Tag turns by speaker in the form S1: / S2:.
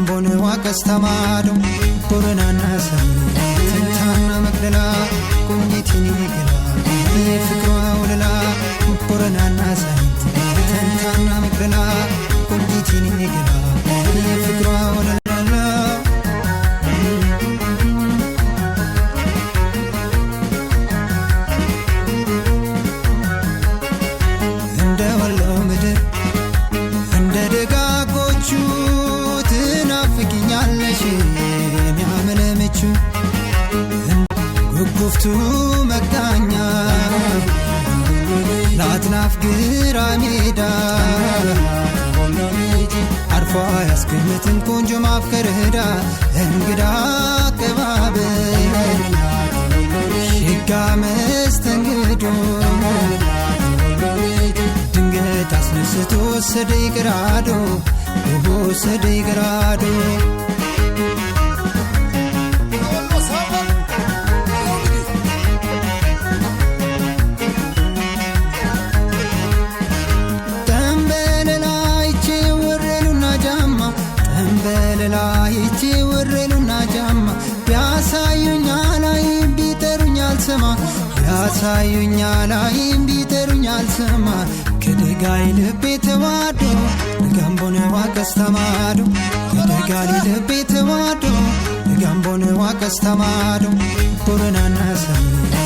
S1: Bone wakastamado Boranana Tantana Magdala Kunitini Gala Fikra Ulala Boranana Tantana Magdala Kunitini Gala Fikra Ulala ጉፍቱ መጋኛ ላትናፍ ግራሜዳ አርፏ ያስገምትን ቆንጆ ማፍከርዳ እንግዳ አቀባበል ሽጋ መስተንግዶ ድንገት አስነስቶ ወሰደኝ ግራዶ ወሰደኝ ግራዶ Belelaiti warreluna jamma Yasayunya laim biterunyal sama Yasayunya laim biterunyal sama Kedegai lebete wado Gambone wakastamado Kedegai lebete wado Gambone wakastamado Boranana sama